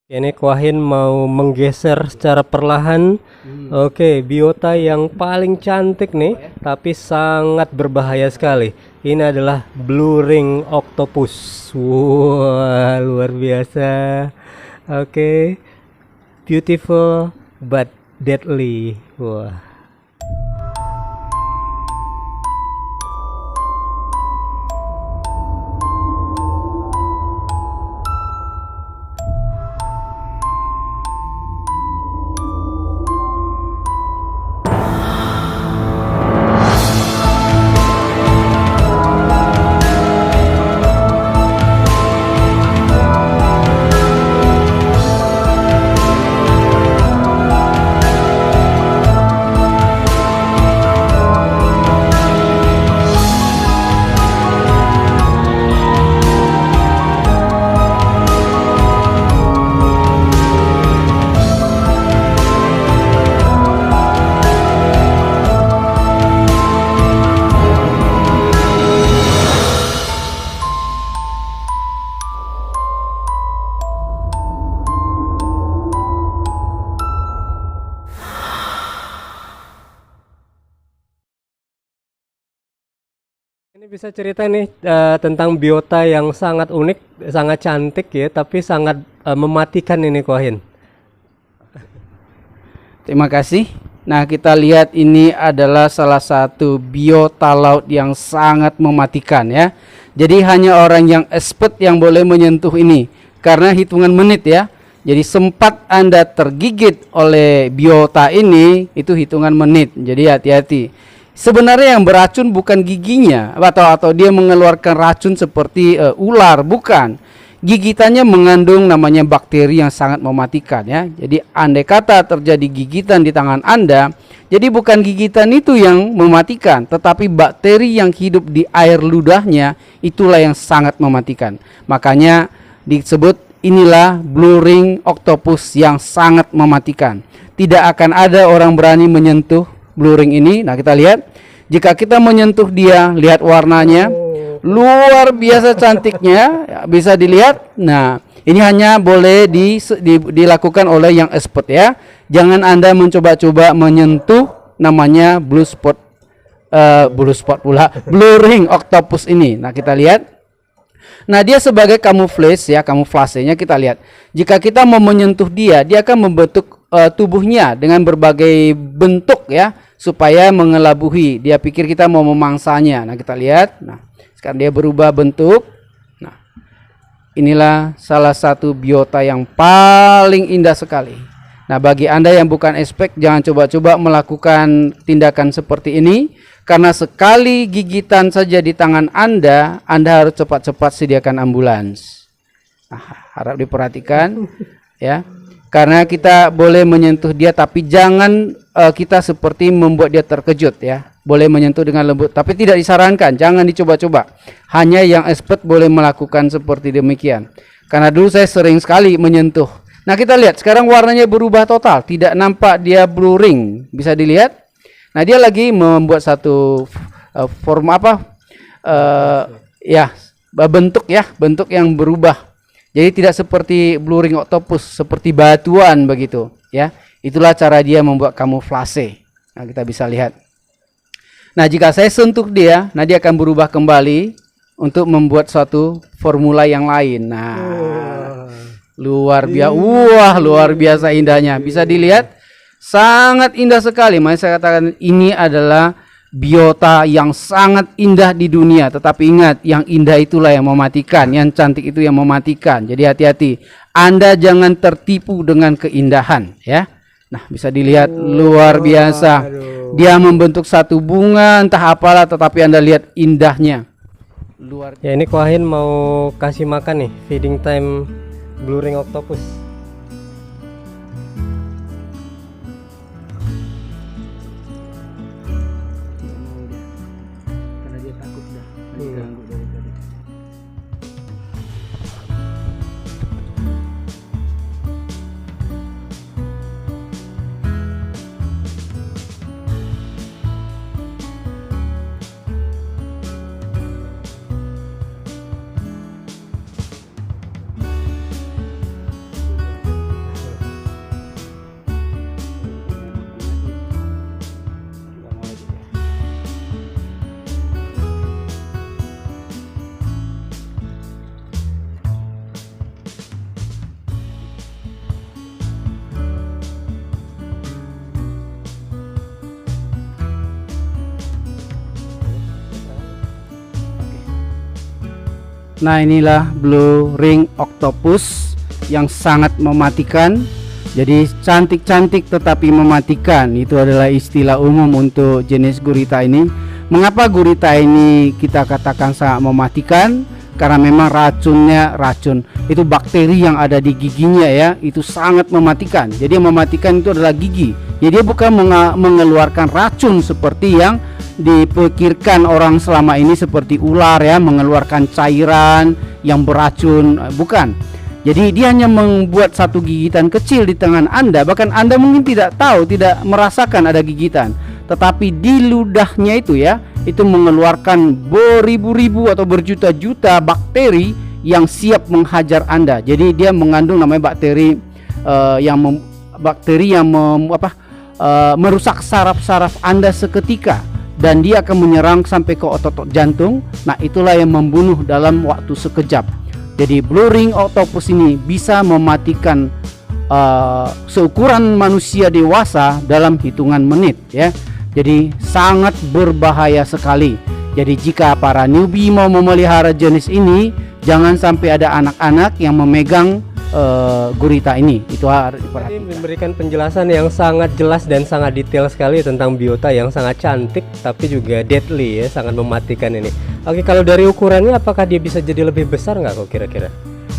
Ini Kuahin mau menggeser secara perlahan. Oke, biota yang paling cantik nih, tapi sangat berbahaya sekali. Ini adalah blue ring octopus. Wah, luar biasa. Oke, beautiful but deadly. Wah. Ini bisa cerita nih tentang biota yang sangat unik, sangat cantik ya, tapi sangat mematikan ini Kuahin. Terima kasih. Nah, kita lihat ini adalah salah satu biota laut yang sangat mematikan ya. Jadi hanya orang yang expert yang boleh menyentuh ini karena hitungan menit ya. Jadi sempat Anda tergigit oleh biota ini itu hitungan menit. Jadi hati-hati. Sebenarnya yang beracun bukan giginya atau dia mengeluarkan racun seperti ular, bukan. Gigitannya mengandung namanya bakteri yang sangat mematikan ya. Jadi andai kata terjadi gigitan di tangan Anda, jadi bukan gigitan itu yang mematikan, tetapi bakteri yang hidup di air ludahnya itulah yang sangat mematikan. Makanya disebut inilah blue ring octopus yang sangat mematikan. Tidak akan ada orang berani menyentuh blue ring ini. Nah, kita lihat. Jika kita menyentuh dia, lihat warnanya. Luar biasa cantiknya, bisa dilihat. Nah, ini hanya boleh dilakukan oleh yang expert ya. Jangan Anda mencoba-coba menyentuh namanya blue ring octopus ini. Nah, kita lihat. Nah, dia sebagai kamuflase ya, kamuflasenya kita lihat. Jika kita mau menyentuh dia, dia akan membentuk tubuhnya dengan berbagai bentuk ya, supaya mengelabuhi. Dia pikir kita mau memangsanya. Nah, kita lihat. Nah, sekarang dia berubah bentuk. Nah, inilah salah satu biota yang paling indah sekali. Nah, bagi Anda yang bukan expert, jangan coba-coba melakukan tindakan seperti ini. Karena sekali gigitan saja di tangan Anda harus cepat-cepat sediakan ambulans. Nah, harap diperhatikan ya. Karena kita boleh menyentuh dia, tapi jangan kita seperti membuat dia terkejut ya. Boleh menyentuh dengan lembut, tapi tidak disarankan, jangan dicoba-coba. Hanya yang expert boleh melakukan seperti demikian. Karena dulu saya sering sekali menyentuh. Nah, kita lihat sekarang warnanya berubah total, tidak nampak dia blue ring. Bisa dilihat. Nah, dia lagi membuat satu form apa? Bentuk yang berubah. Jadi tidak seperti blue ring octopus, seperti batuan begitu ya. Itulah cara dia membuat kamuflase. Nah, kita bisa lihat. Nah, jika saya sentuh dia, nah dia akan berubah kembali untuk membuat suatu formula yang lain. Nah, luar biasa indahnya. Bisa dilihat, sangat indah sekali. Makanya saya katakan ini adalah biota yang sangat indah di dunia. Tetapi ingat, yang indah itulah yang mematikan, yang cantik itu yang mematikan. Jadi hati-hati. Anda jangan tertipu dengan keindahan ya. Nah, bisa dilihat luar biasa. Dia membentuk satu bunga entah apalah, tetapi Anda lihat indahnya. Ya, ini Kuahin mau kasih makan nih, feeding time blue ring octopus. Karena dia takut dah diganggu dari tadi. Nah, inilah blue ring octopus yang sangat mematikan. Jadi cantik-cantik tetapi mematikan, itu adalah istilah umum untuk jenis gurita ini. Mengapa gurita ini kita katakan sangat mematikan? Karena memang racun itu bakteri yang ada di giginya ya, itu sangat mematikan. Jadi yang mematikan itu adalah gigi. Jadi dia bukan mengeluarkan racun seperti yang dipikirkan orang selama ini, seperti ular ya, mengeluarkan cairan yang beracun, bukan. Jadi dia hanya membuat satu gigitan kecil di tangan Anda, bahkan Anda mungkin tidak tahu, tidak merasakan ada gigitan, tetapi di ludahnya itu ya, itu mengeluarkan beribu-ribu atau berjuta-juta bakteri yang siap menghajar Anda. Jadi dia mengandung namanya bakteri yang merusak saraf-saraf Anda seketika, dan dia akan menyerang sampai ke otot jantung. Nah, itulah yang membunuh dalam waktu sekejap. Jadi blue ring octopus ini bisa mematikan seukuran manusia dewasa dalam hitungan menit ya. Jadi sangat berbahaya sekali. Jadi jika para newbie mau memelihara jenis ini, jangan sampai ada anak-anak yang memegang gurita ini. Itu harus Tadi diperhatikan. memberikan penjelasan yang sangat jelas dan sangat detail sekali tentang biota yang sangat cantik tapi juga deadly ya, sangat mematikan ini. Oke, kalau dari ukurannya apakah dia bisa jadi lebih besar nggak kok kira-kira?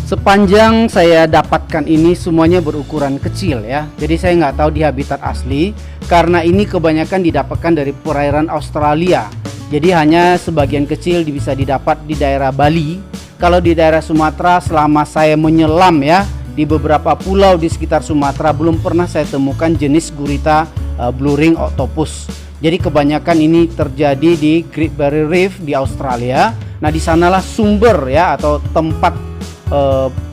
Sepanjang saya dapatkan ini semuanya berukuran kecil ya. Jadi saya nggak tahu di habitat asli, karena ini kebanyakan didapatkan dari perairan Australia. Jadi hanya sebagian kecil bisa didapat di daerah Bali. Kalau di daerah Sumatera, selama saya menyelam ya di beberapa pulau di sekitar Sumatera, belum pernah saya temukan jenis gurita blue ring octopus. Jadi kebanyakan ini terjadi di Great Barrier Reef di Australia. Nah, di sanalah sumber ya atau tempat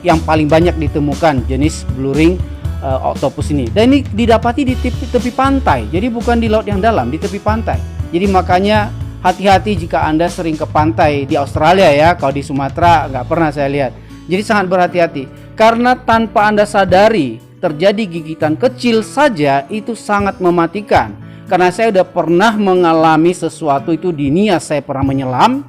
yang paling banyak ditemukan jenis blue ring octopus ini. Dan ini didapati di tepi pantai. Jadi bukan di laut yang dalam, di tepi pantai. Jadi makanya hati-hati jika Anda sering ke pantai di Australia ya. Kalau di Sumatera nggak pernah saya lihat. Jadi sangat berhati-hati, karena tanpa Anda sadari terjadi gigitan kecil saja itu sangat mematikan. Karena saya sudah pernah mengalami sesuatu itu di Nias. Saya pernah menyelam.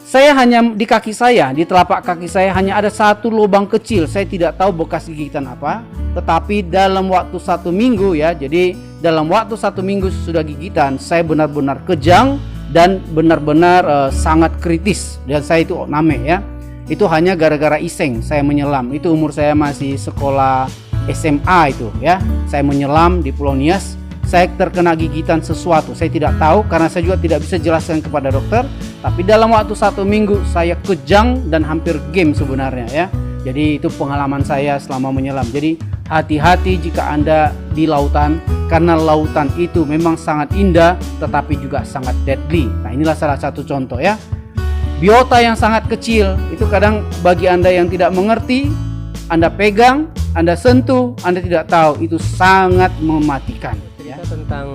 Saya hanya di kaki saya, di telapak kaki saya hanya ada satu lubang kecil. Saya tidak tahu bekas gigitan apa. Tetapi dalam waktu 1 minggu ya, jadi dalam waktu 1 minggu sudah gigitan, saya benar-benar kejang dan benar-benar sangat kritis. Dan saya itu name ya. Itu hanya gara-gara iseng saya menyelam. Itu umur saya masih sekolah SMA itu ya. Saya menyelam di Pulau Nias. Saya terkena gigitan sesuatu, saya tidak tahu karena saya juga tidak bisa jelaskan kepada dokter. Tapi dalam waktu 1 minggu saya kejang dan hampir game sebenarnya ya. Jadi itu pengalaman saya selama menyelam. Jadi hati-hati jika Anda di lautan, karena lautan itu memang sangat indah tetapi juga sangat deadly. Nah, inilah salah satu contoh ya. Biota yang sangat kecil itu kadang bagi Anda yang tidak mengerti, Anda pegang, Anda sentuh, Anda tidak tahu, itu sangat mematikan. Tentang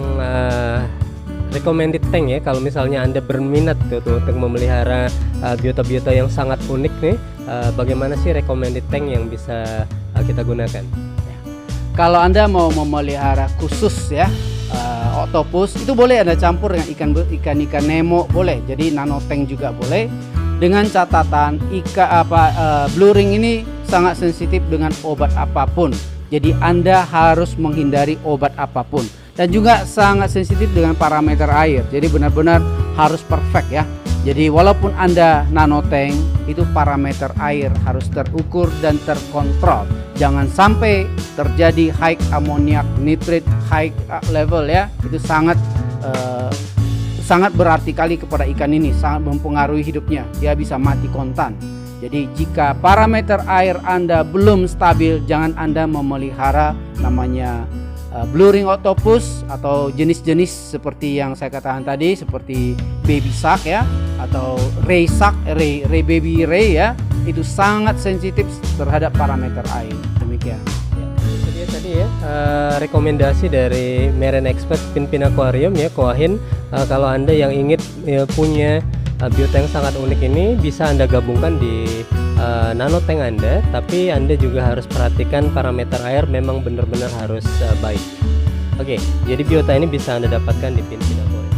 recommended tank ya, kalau misalnya Anda berminat tuh untuk memelihara biota-biota yang sangat unik nih, bagaimana sih recommended tank yang bisa kita gunakan? Kalau Anda mau memelihara khusus ya octopus, itu boleh Anda campur dengan ikan Nemo, boleh. Jadi nano tank juga boleh. Dengan catatan blue ring ini sangat sensitif dengan obat apapun. Jadi Anda harus menghindari obat apapun. Dan juga sangat sensitif dengan parameter air. Jadi benar-benar harus perfect ya. Jadi walaupun Anda nano tank, itu parameter air harus terukur dan terkontrol. Jangan sampai terjadi high ammoniak nitrate, high level ya. Itu sangat berarti kali kepada ikan ini, sangat mempengaruhi hidupnya. Dia bisa mati kontan. Jadi jika parameter air Anda belum stabil, jangan Anda memelihara namanya blue ring octopus atau jenis-jenis seperti yang saya katakan tadi, seperti baby shark ya, atau ray shark, baby ray ya. Itu sangat sensitif terhadap parameter air. Demikian. Itu dia tadi ya rekomendasi dari Marine Expert Pinpin Aquarium ya, Koahin. Kalau Anda yang ingin punya biota yang sangat unik ini, bisa Anda gabungkan di nano tank Anda, tapi Anda juga harus perhatikan parameter air memang benar-benar harus baik. Oke, jadi biota ini bisa Anda dapatkan di Pinpin Aquarium.